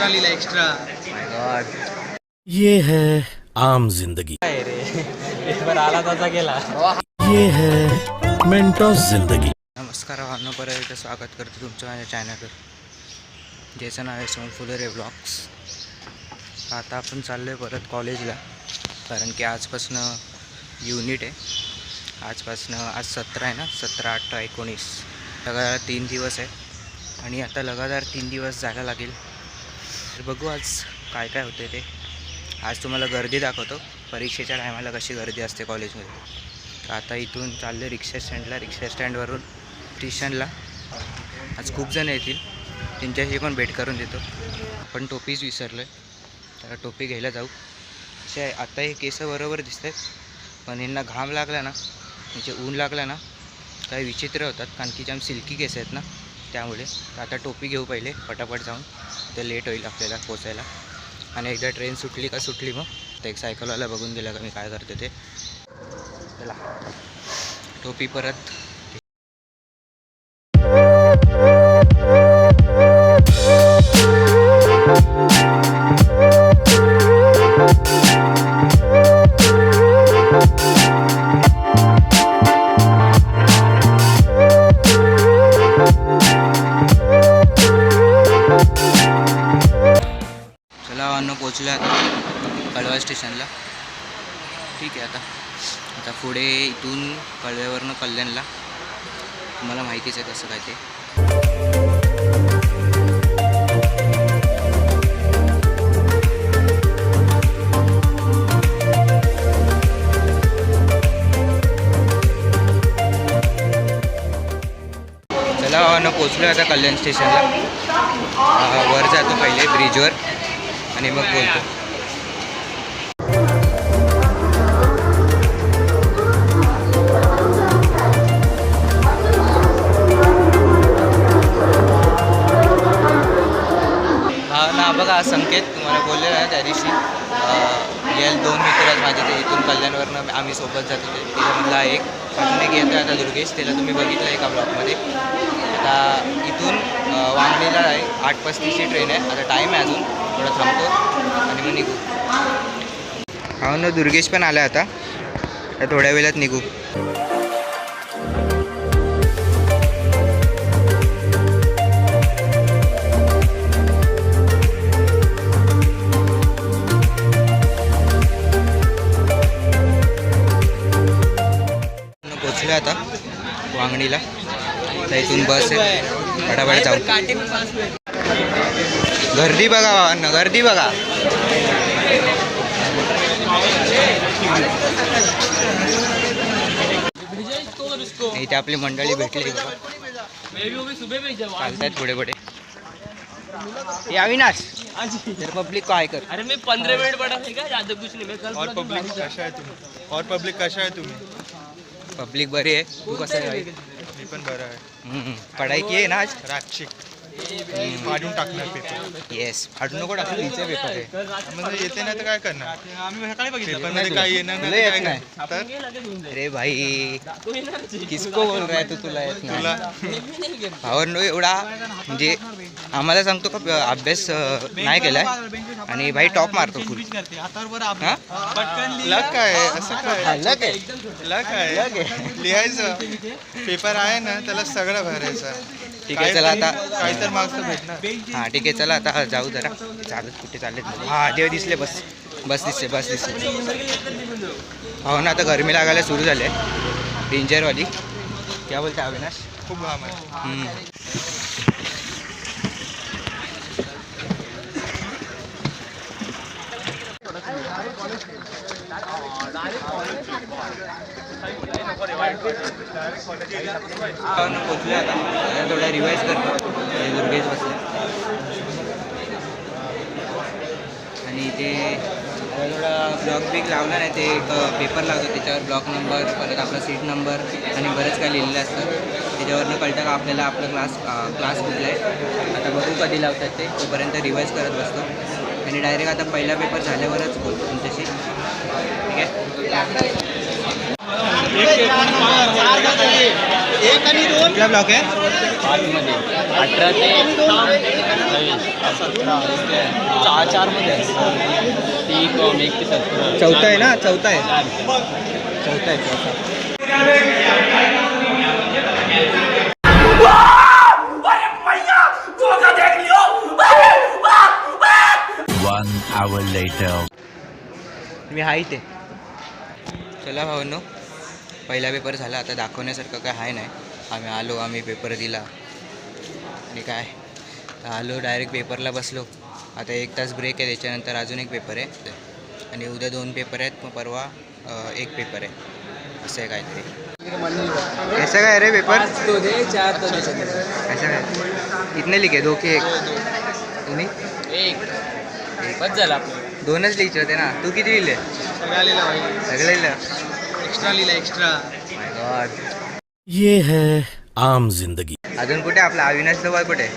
Extra लिहिला extra. माय God. ये है आम जिंदगी. काय रे पेपर आला तसा गेला. ये है मेंटोस जिंदगी. नमस्कार भावना, परत एकदा स्वागत करतो तुमचं माझ्या चॅनलवर, ज्याचं नाव आहे सोनफुलरे ब्लॉग्स. आता आपण चाललो आहे परत कॉलेजला, कारण की आजपासून युनिट आहे. आजपासून आज 17 आहे ना, 17, 18, 19 लगातार 3 दिवस आहे. आणि आता लगातार 3 दिवस जायला लागेल. तर बघू आज काय काय होते ते. आज तुम्हाला गर्दी दाखवतो, परीक्षेच्या टायमाला कशी गर्दी असते कॉलेजमध्ये. तर आता इथून चालले रिक्षा स्टँडला, रिक्षा स्टँडवरून स्टेशनला. आज खूप जण येतील, त्यांच्याशी पण भेट करून देतो. आपण टोपीच विसरलो आहे, तर टोपी घ्यायला जाऊ. असे आता हे केस बरोबर दिसत आहेत, पण यांना घाम लागला ना, म्हणजे ऊन लागला ना, काही विचित्र होतात, कारण की जाम सिल्की केस आहेत ना, त्यामुळे. तर आता टोपी घेऊ पहिले पटापट जाऊन, तर लेट होईल आपल्याला पोचायला. आणि एकदा ट्रेन सुटली का सुटली मग तर एक सायकलवाला बघून गेला का मी काय करते ते. चला टोपी परत. पोचलो आता कळवा स्टेशनला. ठीक आहे, आता पुढे इथून कळव्यावरनं कल्याणला. तुम्हाला माहितीच आहे कसं काय ते. चला भावांनो, पोचलो आता कल्याण स्टेशनला. वर जातो पहिले ब्रिजवर आणि मग बोलतो. ना बघा संकेत, तुम्हाला बोललेलं आहे त्या दिवशी. गेल 2 मित्र आहेत माझे, ते इथून कल्याणवरनं आम्ही सोबत जात होते. त्याच्यामधला एक अजून एक येतो आता दुर्गेश, त्याला तुम्ही बघितलं एका ब्लॉकमध्ये. आता इथून वांगणीला आहे 8:35ची ट्रेन आहे. आता टाईम आहे अजून, थोडं थांबतो आणि मग निघू. हा ना, दुर्गेश पण आला आता थोड्या वेळात निघू. पोचलो आता वांगणीला. तर इथून बस आहे, फटाफट जाऊ. गर्दी बघा भावांना, गर्दी बघा. इथे आपली मंडळी भेटली, चालतायत पुढे पुढे. ये अविनाश, तेरे पब्लिक को हाय कर. अरे मैं 15 मिनट पड़ा था, ज्यादा कुछ नहीं. मैं कल और पब्लिक कशा आहे तुम्ही? और पब्लिक कशा आहे तुम्ही? पब्लिक बरी आहे. तू कसं आहे भाई? मी पण बरं आहे. पढाई की आहे ना आज? रातची फाडून टाकणार पेपर. येस, फाडू नको टाकू, लिहिचे पेपर आहे. म्हणजे येते नाही तर काय करणार? आम्ही सकाळी बघितलं, पेपर पण नाही काय येणार तुला नाही येत काय नाही. तर अरे भाई, किसको बोल रहा है तू? तुला येत नाही? तुला भावांनो, एवढा म्हणजे आम्हाला सांगतो का अभ्यास नाही केलाय आणि भाई टॉप मारतो फुल. लक काय असं काय? लक आहे. लक आहे, लिहायचं पेपर आहे ना, त्याला सगळं भरायचं. ठीक आहे, चला आता काही तर मार्क्स भेटणार. हां ठीक आहे, चला आता जाऊ जरा. चालत कुठे चालले? हां देव दिसले, बस बस दिसते. हो ना, आता गरमी लागायला सुरू झाली आहे, डेंजरवाली. क्या बोलते अविनाश? खूप घाम आहे. पोचले आता, थोडा रिवाईज करतो. दुर्गेश बसले आणि ते थोडा ब्लॉक बिग लावला नाही, ते एक पेपर लावतो, त्याच्यावर ब्लॉक नंबर, परत आपला सीट नंबर आणि बरंच काय लिहिलेलं असतं. त्याच्यावरनं कळतं का आपल्याला आपलं क्लास कुठला आहे. आता बघू कधी लावतात ते, तोपर्यंत रिवाईज करत बसतो. आणि डायरेक्ट आता पहिला पेपर झाल्यावरच बोलतो तुमच्याशी. ठीक आहे. एक आणि दोन कुठला ब्लॉक आहे? 18 ते 4 मध्ये चौथा आहे ना? चौथा आहे. One hour later. मी आहे ते. चला भावांनो, पहिला पेपर झाला. आता दाखवण्यासारखं काय आहे नाही. आम्ही पेपर दिला आणि काय आलो डायरेक्ट पेपरला बसलो. आता 1 तास ब्रेक आहे, त्याच्यानंतर अजून एक पेपर आहे आणि उद्या 2 पेपर आहेत. मग परवा 1 पेपर आहे. असं आहे काहीतरी. कैसा काय रे पेपर? 2 दे 4 तो दे. कैसा काय? कितने लिखे? 2 की 1? तुम्ही 1 बस झाला आपलं. 2च लिहायचे होते ना. तू किती लिहिले? सगळा लिहिला भाई. सगळं लिहिलं? एक्स्ट्रा लिहिला एक्स्ट्रा. माय गॉड. ये है आम जिंदगी. अजून कुठे आपला अविनाश जवळ कुठे?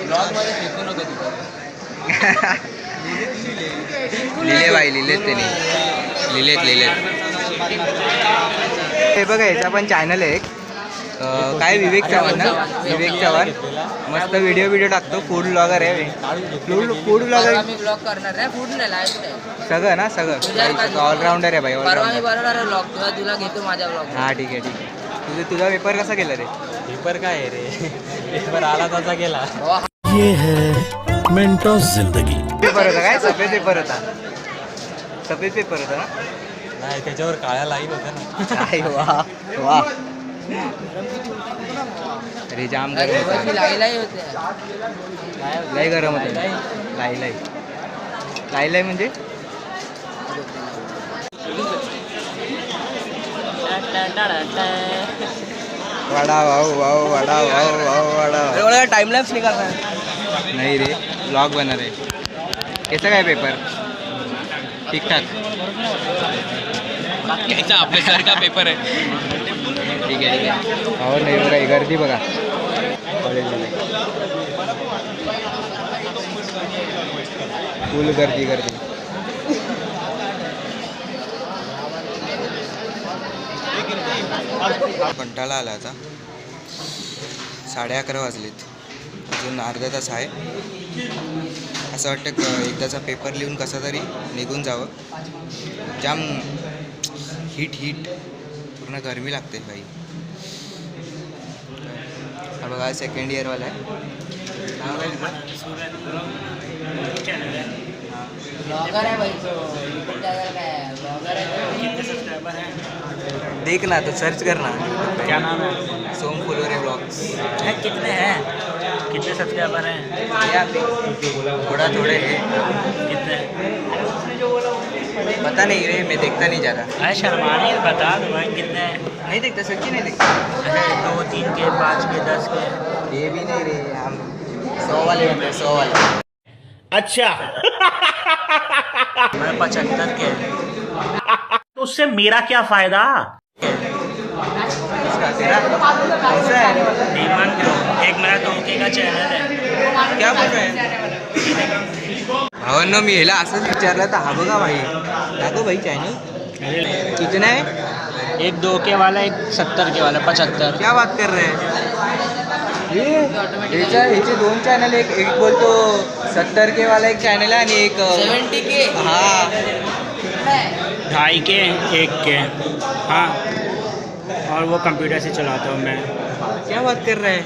ब्लॉग मध्ये फेकू नको तिथे. लिहिले बाई, लिहिलेत त्यांनी. लिहिलेत. हे बघा, याचा पण चॅनल आहे एक. काय विवेक चव्हाण ना? विवेक चव्हाण मस्त व्हिडिओ टाकतो. फूड ब्लॉगर आहे. Food blogger. मी ब्लॉग करणार आहे. फूड नाही लाईफ सगळं ना? सगळं ऑलराऊंडर आहे भाई. परवा मी ऑलराऊंडर. बनवणार आहे ब्लॉग. तुला घेतो माझ्या ब्लॉग. हां ठीक आहे. तुझा पेपर कसा गेला रे? पेपर काय आहे रे? पेपर आला तसा गेला. ये है मेंटोस जिंदगी. पेपर होता काय? सफेद पेपर होता ना? नाही, त्याच्यावर काळ्या लाईन होत्या ना. काय वा. अरे जाम गरम होता. लाईलाई होते. लय गरम होतं. लाई म्हणजे वडा टाइम लॅप्स निघाला. नाही रे, ब्लॉग बनणार आहे. कैसा काय पेपर? ठीक ठाक. याचा आपल्यासारखा पेपर आहे. ठीक आहे. हो नाही बघा, ही गर्दी बघा कॉलेजमध्ये. फुल गर्दी. कंटाळा आला आता. 11:30 वाजलेत. अजून अर्धा तास आहे. असं वाटतं एकदाचा पेपर लिहून कसा तरी निघून जावं. जाम हीट पूर्ण गरमी लागते भाई. हा बघा, 2nd इयरवाला आहे. ब्लॉगर आहे भाई. ब्लॉगर आहे. देख ना, तो सर्च कर ना. क्या नाम है? सोम फुलोरे ब्लॉग्स. कितने सब्सक्राइबर हैं? थोड़े हैं. कितने? पता नहीं रे, मैं देखता नहीं ज़्यादा. अरे शर्मानी बता दो भाई, कितने हैं? नहीं देखता, सच्ची नहीं देखता. 2, 3 के, 5 के, 10 के. ये भी नहीं रे, हम 100 वाले होते हैं. 100 वाले. अच्छा. मैं 75 के. तो उससे मेरा क्या फायदा? इसका तेरा कैसा है रे? ईमान करो, एक मेरा 2K का चैनल है. क्या बोल रहे हैं? भावांनो, मी ह्याला असंच विचारलं तर हा बघा भाई. दाखव भाई चॅनल. कितना है? एक 2K वाला, एक 70 के वाला, 75. क्या बात कर रहे हैं? याचे 2 चॅनल. एक बोलतो 70 के वाला एक चॅनल आहे आणि एक 70K. हाँ 2.5 के, 1 के. हाँ, और वो कंप्यूटर से चलाता हूँ मैं. क्या बात कर रहे हैं?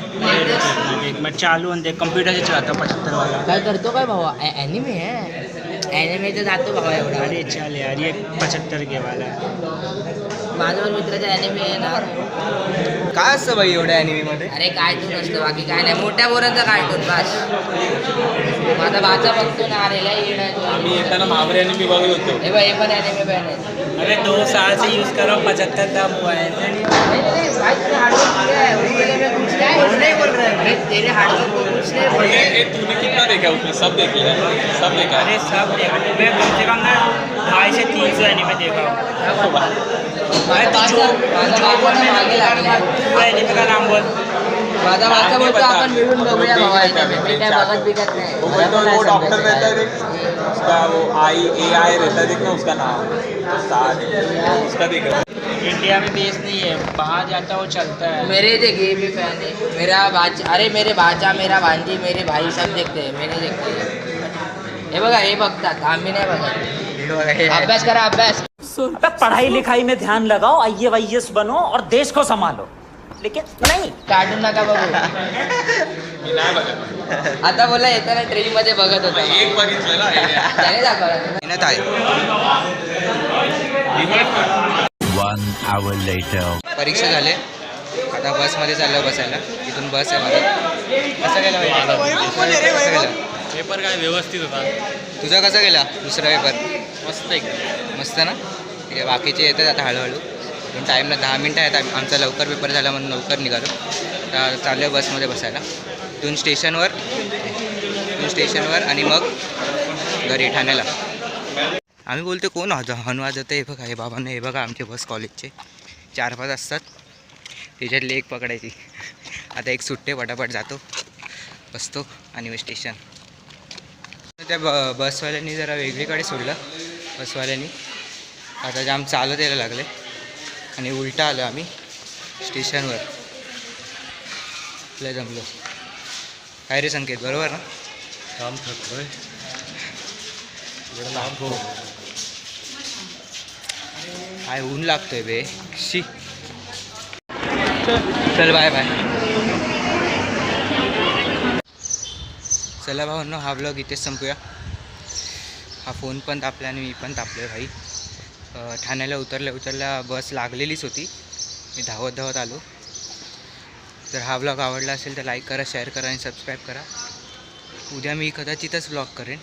एक मैं चालू अंदर कंप्यूटर से चलाता हूँ 75 वाला. काय करतो काय भावा? ॲनिमे आहे. ॲनिमेचं जातो भावा एवढा. अरे चल यार, ये 75 के वाला है. माझ्या मित्राचा ॲनिमे आहे ना. काय असतं भाई एवढ्या ॲनिमेमध्ये? अरे कार्टून असतं, बाकी काय नाही. मोठ्या पोरांचा कार्टून बस. माझा भाचा बघतो ना. अरे लय येणार. आम्ही येताना मावरे आणि मी बघत होतो. हे बघ, हे पण ॲनिमे बॅन आहे. अरे 2 साल से यूज़ कर रहा हूँ, 75 दाम हुआ है. नहीं बोल रहे हैं. अरे तेरे हार्डवर्क को कुछ नहीं बोल रहे. तूने कितना देखा उसमें? सब देख लिया, सब देखा. अरे सब देखा. मैं कम से कम ना 250 से 300 एनिमे देखा हूँ. माझा भाचा मागे लागला. पूरा एनिमे का नाम बोल. माझा भाचा बोलतो आपण मिळून बघूया भावा. मी काय बघत बिगत नाही. वो बोलते हैं, वो डॉक्टर रहता है देख, उसका वो AI रहता है देखना, उसका नाम उसका देख रहा है. इंडिया में बेस नहीं है, बाहर जाता वो चलता है। मेरे देख ये भी फैन है, मेरा बाचा, अरे मेरे बाचा, मेरा भांजी, मेरे भाई सब देखते हैं, मैं नहीं देखते। हे बघा, हे बघतात, आम्ही नाही बघत। अभ्यास करा, अभ्यास। पढ़ाई लिखाई में ध्यान लगाओ, IAS बनो और देश को संभालो, लेकिन नहीं। कार्टून नका बघू। आता बोला येताना ट्रेन मध्ये बघत होता, एक बघितलं ना त्याने दाखवला। मेहनत आहे. 1 hour later. परीक्षा झाले, आता बसमध्ये चाललं बसायला. इथून बस आहे मला. कसा गेला कसा गेला पेपर काय व्यवस्थित होता. तुझा कसा गेला दुसरा पेपर? मस्त एकदम मस्त ना. ठीक आहे, बाकीचे येतात आता हळूहळू. पण टाईमला 10 मिनटं आहेत. आमचा लवकर पेपर झाला म्हणून लवकर निघालो. आता चाललो बसमध्ये बसायला. इथून स्टेशनवर आणि मग घरी ठाण्याला. आम्ही बोलतो कोण हॉर्न वाजवतं, हे बघा हे बाबांना, हे बघा आमचे बस कॉलेजचे 4-5 असतात, त्याच्यातली एक पकडायची. आता एक सुट्टे, पटापट जातो, बसतो आणि मग स्टेशन. त्या बसवाल्यांनी जरा वेगळीकडे सोडलं. बसवाल्यांनी आता जाम चालत यायला लागले आणि उलटा आलो आम्ही स्टेशनवर. लय जमलो. काय रे संकेत, बरोबर ना? काम थकतोय. काय ऊन लागतोय बे, शी. चल बाय बाय. चला भावांनो, हा ब्लॉग इथेच संपूया. हा फोन पण तापला आणि मी पण तापलो भाई. ठाण्याला उतरल्या बस लागलेलीच होती. मी धावत आलो. जर हा ब्लॉग आवडला असेल तर लाईक करा, शेअर करा आणि सबस्क्राईब करा. उद्या मी कदाचितच ब्लॉग करेन,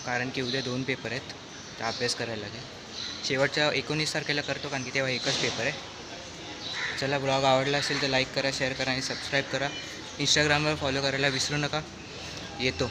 कारण की उद्या 2 पेपर आहेत, तर अभ्यास करायला लागेल. शेवटच्या 19 तारखेला करतो, कारण की तेव्हा एकच पेपर आहे. चला, ब्लॉग आवडला असेल तर लाईक करा, शेअर करा आणि सबस्क्राईब करा. इंस्टाग्रामवर फॉलो करायला विसरू नका. येतो.